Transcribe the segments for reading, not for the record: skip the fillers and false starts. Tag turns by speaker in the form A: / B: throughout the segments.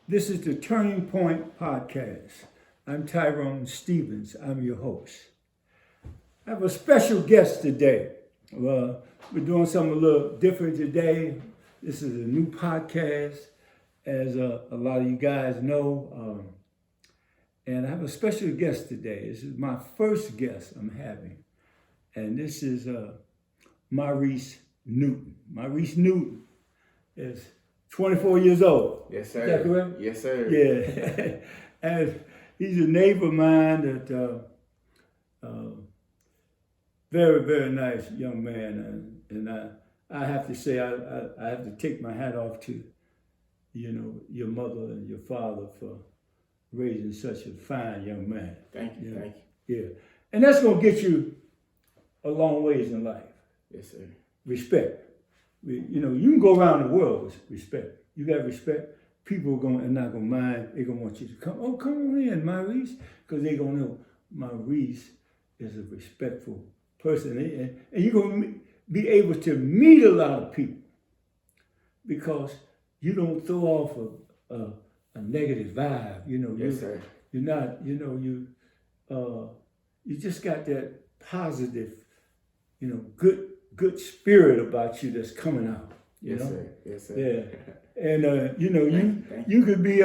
A: This is the Turning Point Podcast. I'm Tyrone Stevens. I'm your host. I have a special guest today. We're doing something a little different today. This is a new podcast, as a lot of you guys know. And I have a special guest today. This is my first guest I'm having. And this is Maurice Newton. Maurice Newton is 24 years old.
B: Yes, sir.
A: Is that correct?
B: Yes, sir.
A: Yeah. And he's a neighbor of mine that very, very nice young man. And I have to say, I have to take my hat off to, your mother and your father for raising such a fine young man.
B: Thank you. Thank
A: you. Yeah. And that's going to get you a long ways in life.
B: Yes, sir.
A: Respect. You can go around the world with respect. You got respect. People are not going to mind. They're going to want you to come. Oh, come on in, Maurice. Because they're going to know Maurice is a respectful person. And you're going to be able to meet a lot of people because you don't throw off a negative vibe.
B: Yes, sir.
A: You're not, you just got that positive, good spirit about you that's coming out.
B: Yes, sir. Yes, sir.
A: Yeah. And you could be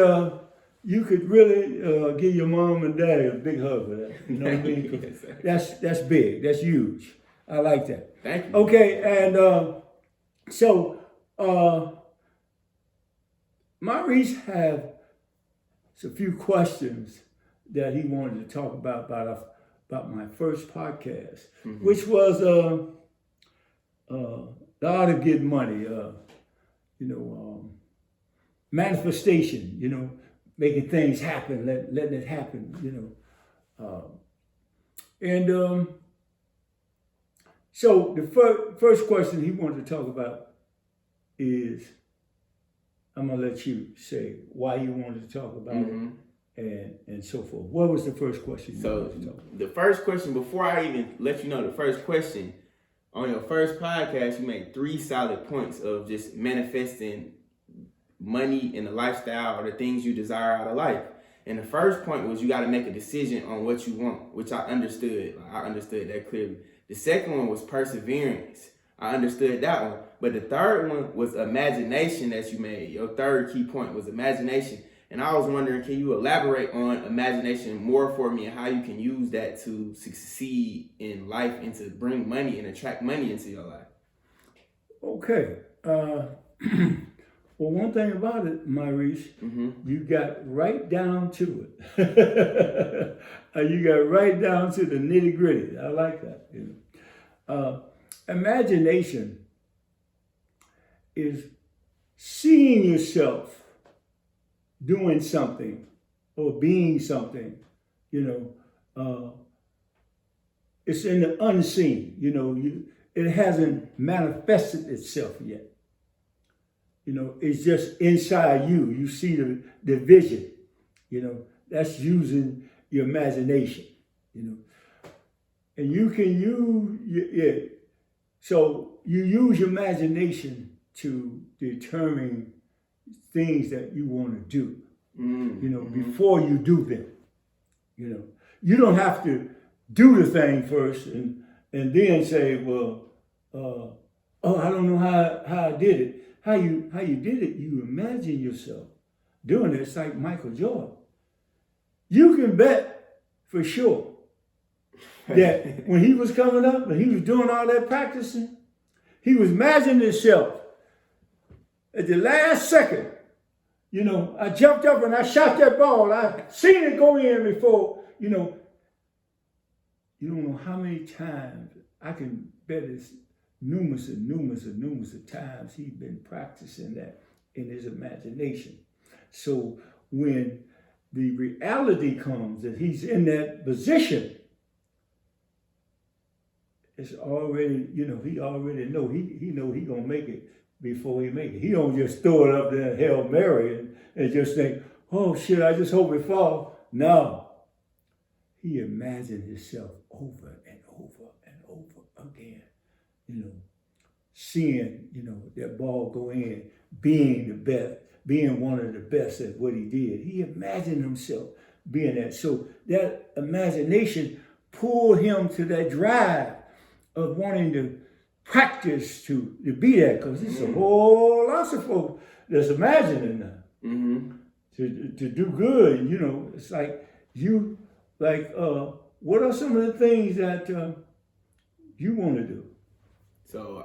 A: you could really give your mom and dad a big hug for that. You know what I mean?
B: Yes,
A: that's big. That's huge. I like that.
B: Thank you.
A: Okay, and so Maurice have a few questions that he wanted to talk about my first podcast, which was the art of getting money, manifestation, making things happen, letting it happen, so the first question he wanted to talk about is, I'm gonna let you say why you wanted to talk about it and so forth. What was the first question you wanted to talk about?
B: The first question, before I even let you know the first question, on your first podcast, you made 3 solid points of just manifesting money and the lifestyle or the things you desire out of life. And the first point was you got to make a decision on what you want, which I understood. I understood that clearly. The second one was perseverance. I understood that one. But the third one was imagination that you made. Your third key point was imagination. And I was wondering, can you elaborate on imagination more for me and how you can use that to succeed in life and to bring money and attract money into your life? Okay.
A: Well, one thing about it, Maurice, you got right down to it. You got right down to the nitty gritty. I like that. Imagination is seeing yourself doing something or being something, it's in the unseen, it hasn't manifested itself yet. It's just inside you. You see the vision, that's using your imagination, and you can use, so you use your imagination to determine things that you want to do, before you do them. You don't have to do the thing first and then say, well, I don't know how I did it. How you did it, you imagine yourself doing it. It's like Michael Jordan. You can bet for sure that when he was coming up and he was doing all that practicing, he was imagining himself at the last second. I jumped up and I shot that ball. I seen it go in before, you don't know how many times. I can bet it's numerous of times he's been practicing that in his imagination. So when the reality comes that he's in that position, it's already, he already know. He know he gonna make it before he make it. He don't just throw it up there, Hail Mary, and just think, oh shit, I just hope it fall. No. He imagined himself over and over and over again, seeing, that ball go in, being the best, being one of the best at what he did. He imagined himself being that. So that imagination pulled him to that drive of wanting to practice to be that, because it's a whole lot of folks that's imagining that. To do good, it's like what are some of the things that you want to do?
B: So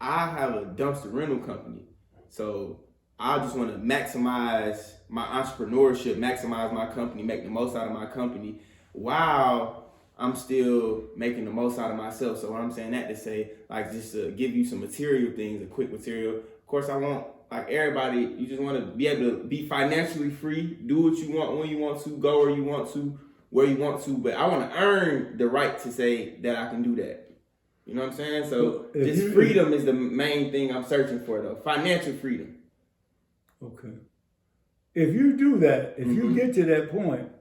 B: I have a dumpster rental company. So I just want to maximize my entrepreneurship, maximize my company, make the most out of my company while I'm still making the most out of myself. So when I'm saying that to say, like, just to give you some material things, a quick material. Of course, I want, like everybody, you just want to be able to be financially free, do what you want when you want to, go where you want to, where you want to. But I want to earn the right to say that I can do that. You know what I'm saying? So just freedom is the main thing I'm searching for, though. Financial freedom.
A: Okay. If you do that, if you get to that point,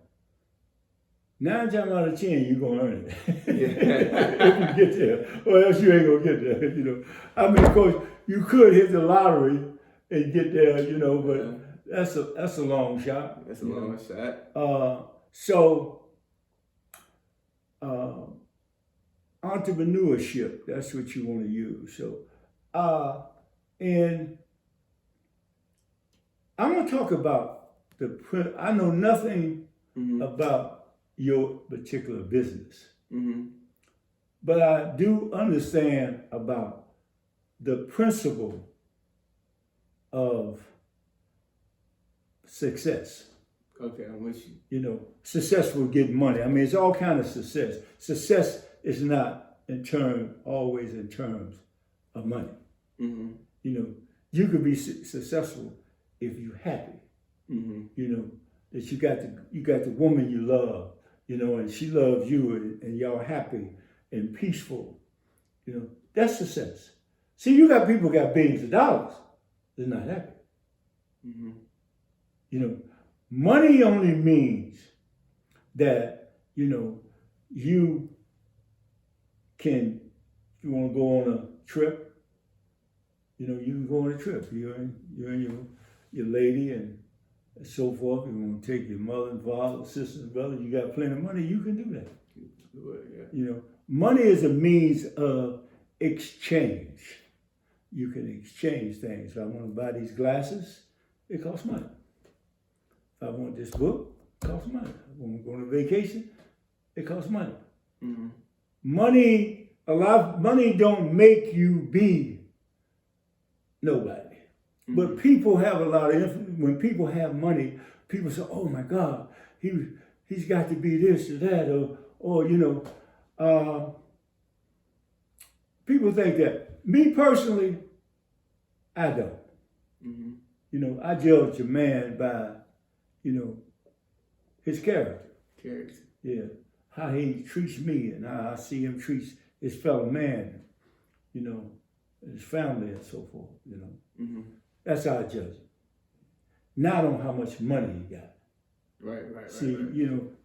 A: 9 times out of 10, you're going to earn it. If you get there. Or else you ain't going to get there, I mean, of course, you could hit the lottery and get there, but that's a long shot.
B: That's a long shot.
A: Entrepreneurship, that's what you want to use. So, and I'm going to talk about I know nothing about your particular business, but I do understand about the principle of success.
B: Okay, I'm with you.
A: Success will get money. I mean, it's all kind of success. Success is not always in terms of money. You could be successful if you're happy. That you got the woman you love, and she loves you, and y'all happy and peaceful. That's success. See, you got people got billions of dollars, they're not happy. Money only means that, you want to go on a trip, you can go on a trip. You and your lady and so forth. You want to take your mother and father, sister and brother, you got plenty of money, you can do that. Money is a means of exchange. You can exchange things. If I want to buy these glasses, it costs money. If I want this book, it costs money. If I want to go on a vacation, it costs money. Money don't make you be nobody. But people have a lot of influence. When people have money, people say, "Oh my God, he's got to be this or that," or people think that. Me personally, I don't. I judge a man by, his character. Yeah, how he treats me and how I see him treat his fellow man, his family and so forth. That's how I judge him. Not on how much money he got.
B: Right.
A: See,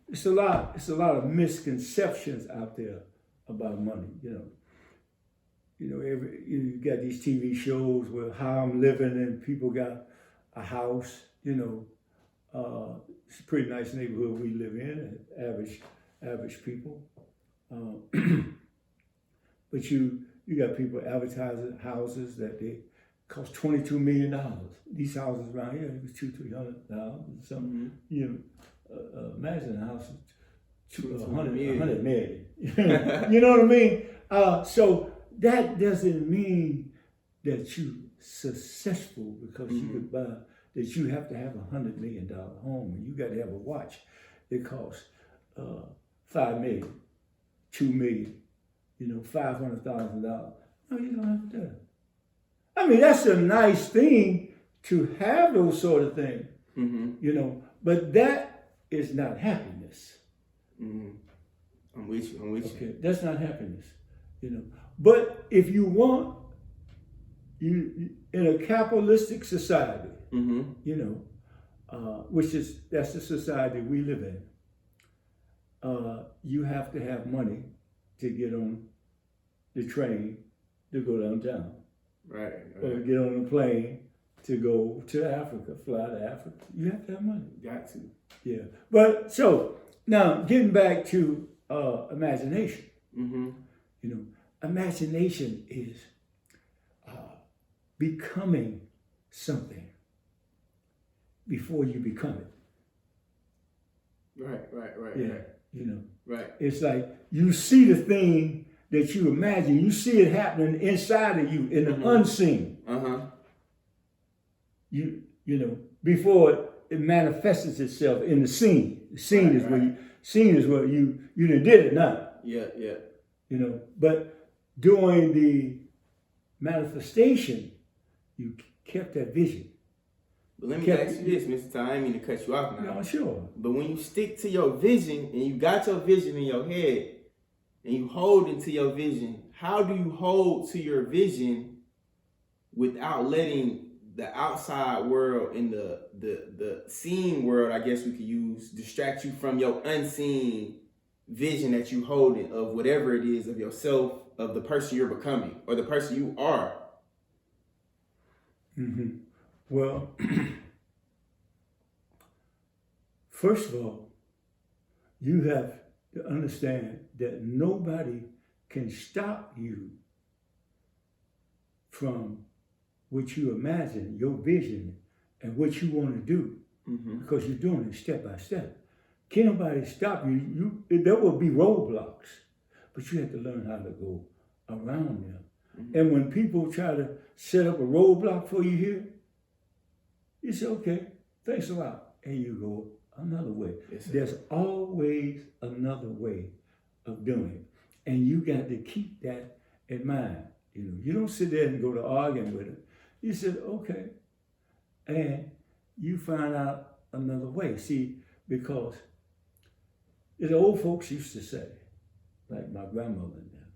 A: it's a lot of misconceptions out there about money. You got these TV shows where how I'm living and people got a house. It's a pretty nice neighborhood we live in. Average people. But you got people advertising houses that they cost $22 million. These houses around here, it was $200,000-$300,000. Something. Imagine a house of $100 million. You know what I mean? So that doesn't mean that you're successful because you could buy. That you have to have $100 million home, and you got to have a watch that costs $5 million, $2 million, $500,000. No, you don't have to do that. I mean, that's a nice thing to have those sort of things, but that is not happiness.
B: I'm with you.
A: Okay, that's not happiness, But if you want, in a capitalistic society, that's the society we live in. You have to have money to get on the train to go downtown.
B: Right.
A: Or get on a plane to go to Africa, fly to Africa. You have to have money.
B: Got to.
A: Yeah. But so now getting back to imagination.
B: Mm-hmm.
A: You know, imagination is becoming something before you become it.
B: Right.
A: Yeah. You know.
B: Right.
A: It's like you see the thing that you imagine. You see it happening inside of you in the unseen. You know, before it manifests itself in the scene. The scene is where you done did it now.
B: Yeah.
A: You know, but during the manifestation, you kept that vision.
B: But let me ask you this, Mr. Tom. I didn't mean to cut you off now.
A: No, sure.
B: But when you stick to your vision and you got your vision in your head and you hold into your vision, how do you hold to your vision without letting the outside world and the seen world, I guess we could use, distract you from your unseen vision that you hold of whatever it is of yourself, of the person you're becoming or the person you are?
A: Mm-hmm. Well, first of all, you have to understand that nobody can stop you from what you imagine, your vision, and what you want to do, because you're doing it step by step. Can't nobody stop you. There will be roadblocks, but you have to learn how to go around them. And when people try to set up a roadblock for you here, you say, okay, thanks a lot. And you go another way. Yes, there's always another way of doing it. And you got to keep that in mind. You know, you don't sit there and go to arguing with it. You said, okay. And you find out another way. See, because the old folks used to say, like my grandmother and them,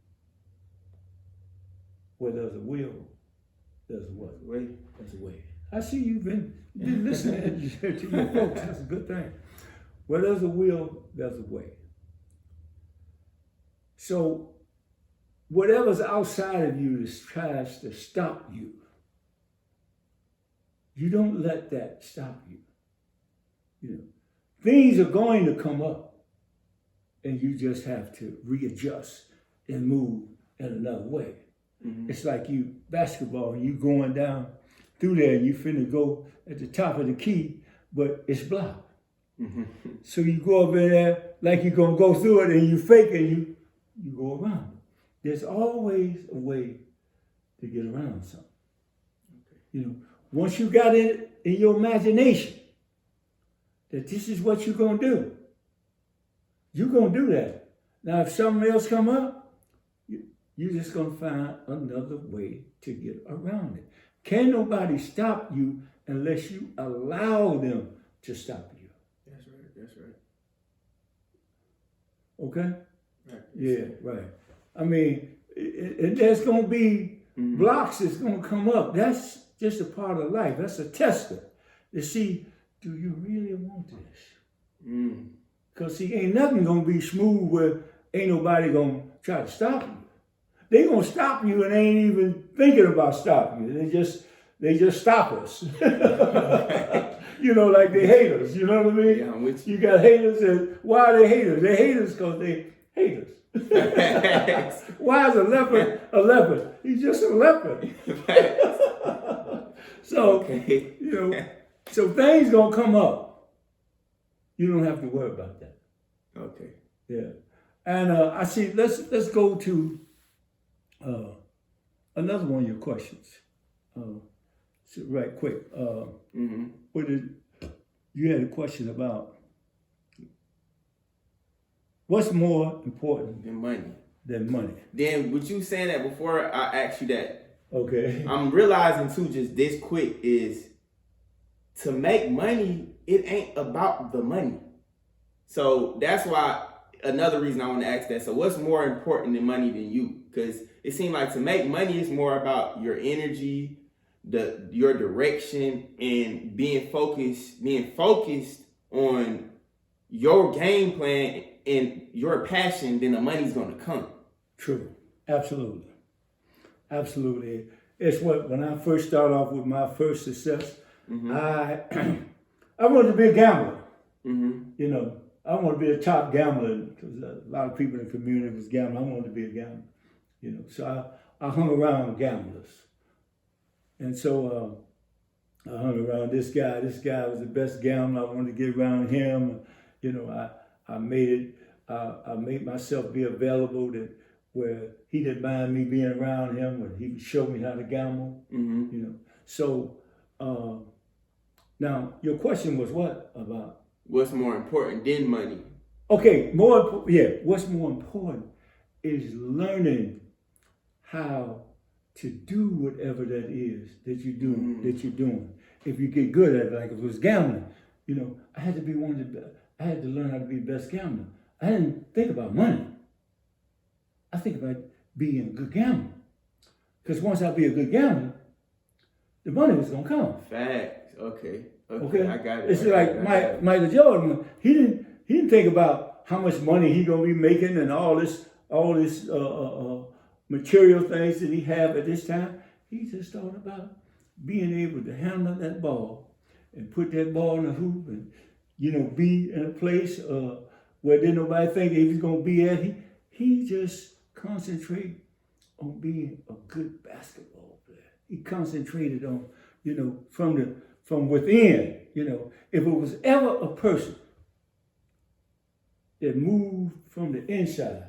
A: where there's a will, there's a what?
B: Way.
A: There's a way. I see you've been listening to your folks. That's a good thing. Where there's a will, there's a way. So whatever's outside of you tries to stop you, you don't let that stop you. You know, things are going to come up, and you just have to readjust and move in another way. It's like you basketball, and you going down through there, and you finna go at the top of the key, but it's blocked. So you go up in there like you're gonna go through it, and you fake it, and you go around it. There's always a way to get around something. You know, once you got it in your imagination that this is what you're gonna do, you're gonna do that. Now, if something else come up, you're just gonna find another way to get around it. Can't nobody stop you unless you allow them to stop you.
B: That's right.
A: Okay?
B: Right.
A: Yeah, right. I mean, there's going to be blocks that's going to come up. That's just a part of life. That's a tester to see, do you really want this? Because see, ain't nothing going to be smooth where ain't nobody going to try to stop you. They going to stop you and they ain't even thinking about stopping you. They just stop us. You know, like they hate us. You know what I mean?
B: Yeah, I'm with you.
A: You got haters, and why are they haters? They haters because they hate us. Why is a leopard a leopard? He's just a leopard. So, you know, so things gonna come up. You don't have to worry about that.
B: Okay.
A: Yeah. And I see. Let's go to another one of your questions. So right quick. What did you had a question about? What's more important
B: than money? Then, with you saying that before I asked you that,
A: okay,
B: I'm realizing too, just this quick, is to make money, it ain't about the money. So that's why another reason I want to ask that. So what's more important than money than you? Because it seemed like to make money is more about your energy, your direction, and being focused on your game plan and your passion, then the money's gonna come.
A: True. Absolutely. it's what, when I first started off with my first success, I I wanted to be a gambler. You know, I wanted to be a top gambler because a lot of people in the community was gambling. I wanted to be a gambler. You know, so I hung around gamblers. And so I hung around this guy. This guy was the best gambler. I wanted to get around him. You know, I made myself be available that where he didn't mind me being around him, and he could show me how to gamble. You know, so now your question was what about?
B: What's more important than money?
A: Okay, what's more important is learning how to do whatever that is that you're doing. If you get good at it, like if it was gambling, you know, I had to learn how to be the best gambler. I didn't think about money. I think about being a good gambler. Because once I be a good gambler, the money was gonna come.
B: Facts. Okay. I got it.
A: It's like Michael Jordan. He didn't think about how much money he gonna be making and all this material things that he have at this time. He just thought about being able to handle that ball and put that ball in the hoop and, you know, be in a place where didn't nobody think he was gonna be at. He just concentrated on being a good basketball player. He concentrated on, you know, from within. You know, if it was ever a person that moved from the inside,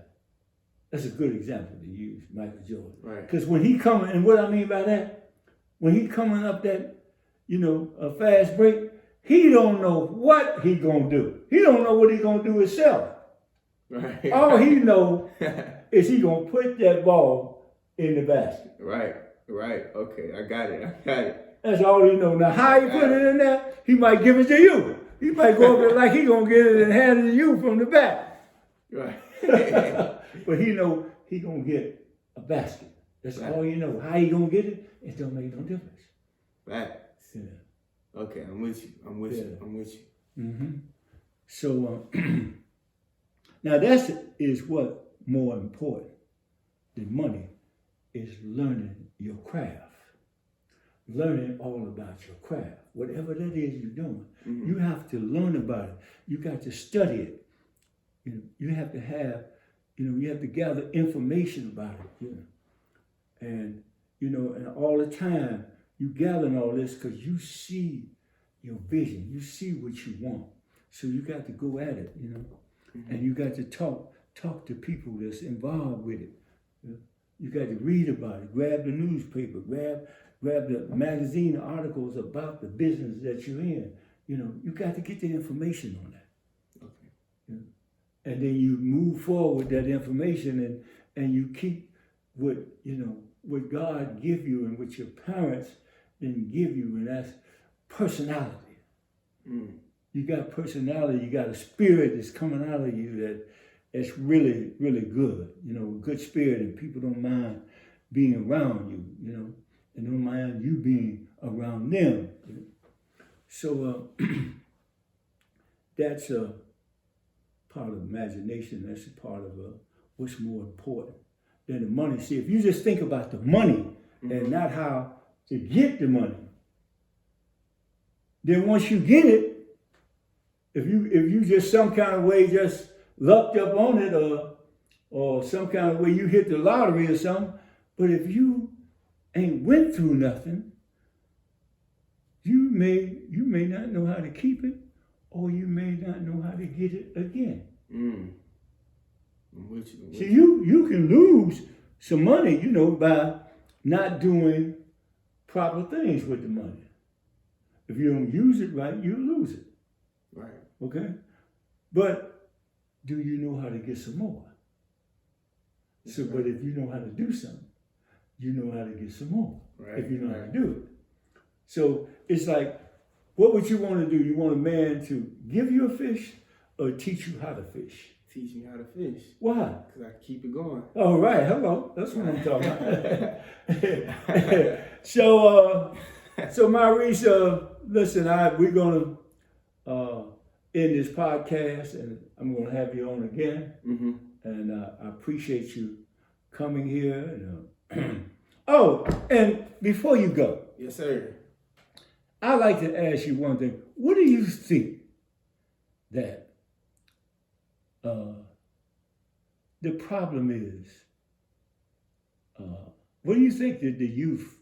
A: that's a good example to use, Michael Jordan.
B: Right.
A: Because when he coming, and what I mean by that, when he coming up that, you know, a fast break, he don't know what he gonna do. He don't know what he gonna do himself.
B: Right.
A: All he know is he gonna put that ball in the basket.
B: Right. Okay, I got it.
A: That's all he know. Now how he put it in there, he might give it to you. He might go over there like he gonna get it and hand it to you from the back.
B: Right.
A: But he know he gonna get a basket. That's all you know. How he gonna get it, it don't make no difference.
B: Right.
A: Yeah.
B: Okay, I'm with you.
A: Mm-hmm. So now that is what more important than money is learning your craft. Learning all about your craft. Whatever that is you're doing, you have to learn about it. You got to study it. You know, you have to have, you have to gather information about it. You know. And, and all the time you gathering all this because you see your vision. You see what you want. So you got to go at it, and you got to talk to people that's involved with it. You got to read about it, grab the newspaper, grab the magazine articles about the business that you're in. You got to get the information on that.
B: Okay.
A: And then you move forward with that information and you keep what God give you and what your parents didn't give you, and that's personality. You got personality, you got a spirit that's coming out of you that's really, really good. A good spirit, and people don't mind being around you, and don't mind you being around them. So that's a part of imagination. That's a part of what's more important than the money. See, if you just think about the money and not how to get the money, then once you get it, if you just some kind of way just lucked up on it, or some kind of way you hit the lottery or something, but if you ain't went through nothing, you may not know how to keep it, or you may not know how to get it again.
B: I'm with you.
A: See, you can lose some money, by not doing proper things with the money. If you don't use it right, you lose it.
B: Right.
A: Okay? But do you know how to get some more? So, but if you know how to do something, you know how to get some more.
B: Right.
A: If you know how to do it. So it's like, what would you want to do? You want a man to give you a fish or teach you how to fish?
B: Teach me how to fish.
A: Why?
B: Because I can keep it going.
A: All right, hello. That's what I'm talking about. So Maurice, listen, we're going to end this podcast, and I'm going to have you on again. And I appreciate you coming here. And Oh, and before you go,
B: Yes, sir.
A: I'd like to ask you one thing. What do you think that the problem is? What do you think that the youth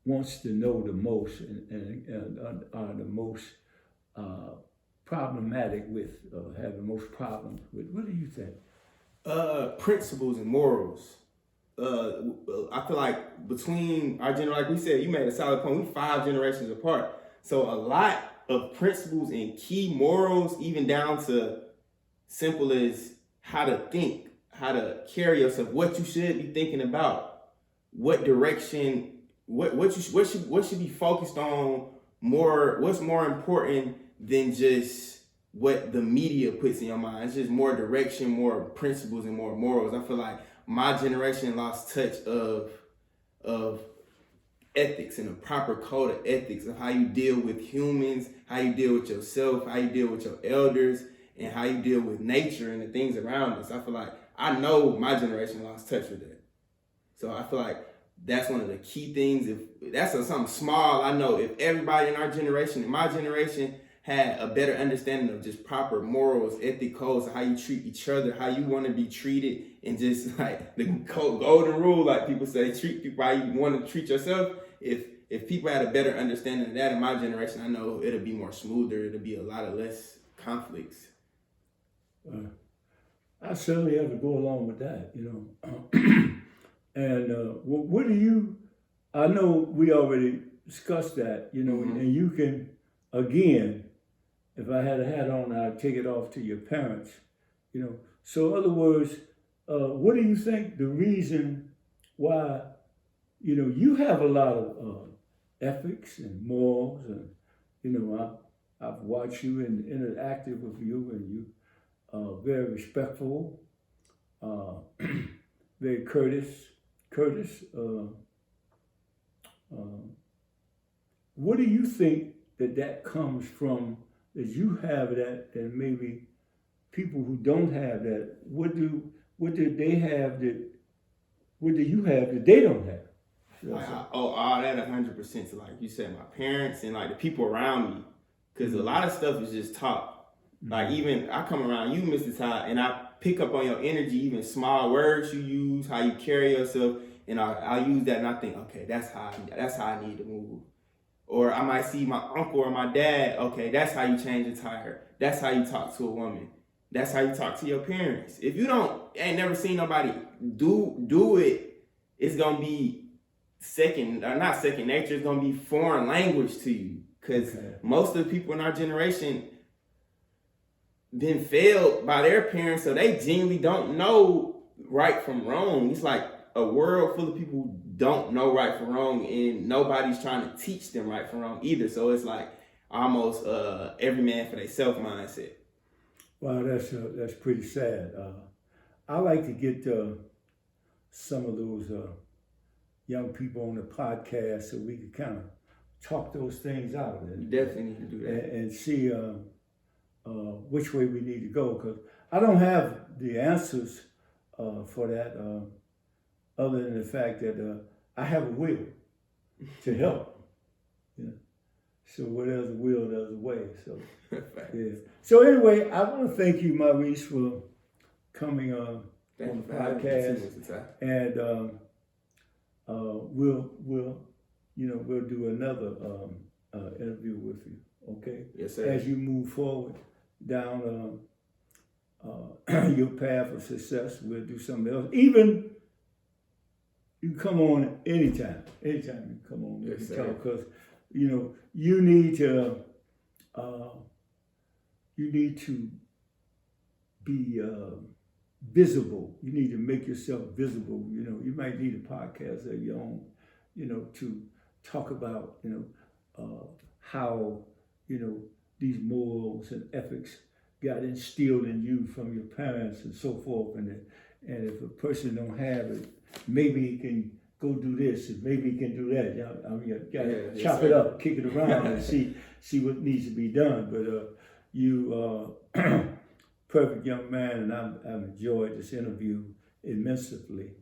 A: wants to know the most and are the most problematic with, have the most problems with? What do you think?
B: Principles and morals. I feel like between our generation, like we said, you made a solid point. We 5 generations apart, so a lot of principles and key morals, even down to simple as how to think, how to carry yourself, what you should be thinking about, what direction, what should be focused on more. What's more important than just what the media puts in your mind? It's just more direction, more principles, and more morals. I feel like my generation lost touch of ethics and a proper code of ethics of how you deal with humans, how you deal with yourself, how you deal with your elders, and how you deal with nature and the things around us. I feel like I know my generation lost touch with that. So I feel like that's one of the key things. If that's something small, I know if everybody in our generation, in my generation, had a better understanding of just proper morals, ethic codes, how you treat each other, how you want to be treated, and just like the golden rule, like people say, treat people how you want to treat yourself. If people had a better understanding of that in my generation, I know it'll be more smoother. It'll be a lot of less conflicts.
A: I certainly have to go along with that, you know. And what do you? I know we already discussed that, you know, and you can again. If I had a hat on, I'd take it off to your parents, you know. So, in other words, what do you think the reason why, you know, you have a lot of ethics and morals, and you know, I've watched you and interacted with you, and you very respectful, very courteous. What do you think that comes from? That you have that, and maybe people who don't have that, what do they have that? What do you have that they don't have?
B: All that 100%. So like you said, my parents and like the people around me, because a lot of stuff is just taught. Like even I come around you, Mr. Todd, and I pick up on your energy, even small words you use, how you carry yourself, and I use that, and I think, okay, that's how I need to move. Or I might see my uncle or my dad, okay, that's how you change a tire. That's how you talk to a woman. That's how you talk to your parents. If you ain't never seen nobody do it, it's gonna be not second nature, it's gonna be foreign language to you. Because most of the people in our generation been failed by their parents, so they genuinely don't know right from wrong. It's like a world full of people who don't know right from wrong, and nobody's trying to teach them right from wrong either. So it's like almost every man for themselves mindset.
A: Wow, that's pretty sad. I like to get some of those young people on the podcast so we can kind of talk those things out.
B: You definitely need to do that
A: and see which way we need to go. Because I don't have the answers for that. Other than the fact that I have a will to help. You know? So where there's a will, there's a way. So yeah. So anyway, I want to thank you, Maurice, for coming on the podcast. And we'll do another interview with you. Okay.
B: Yes, sir.
A: As you move forward down your path of success, we'll do something else. Even you come on anytime you come on,
B: yes,
A: because you know you need to be visible. You need to make yourself visible. You know, you might need a podcast of your own, you know, to talk about, you know, how, you know, these morals and ethics got instilled in you from your parents and so forth. And if a person don't have it, maybe he can go do this, and maybe he can do that. I mean, you gotta chop it up, kick it around, and see what needs to be done. But you perfect young man, and I've enjoyed this interview immensely.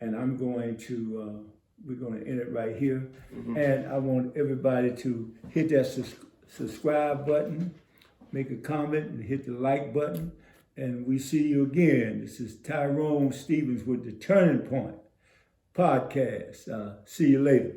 A: and I'm going to, we're going to end it right here. And I want everybody to hit that subscribe button, make a comment, and hit the like button. And we see you again. This is Tyrone Stevens with the Turning Point Podcast. See you later.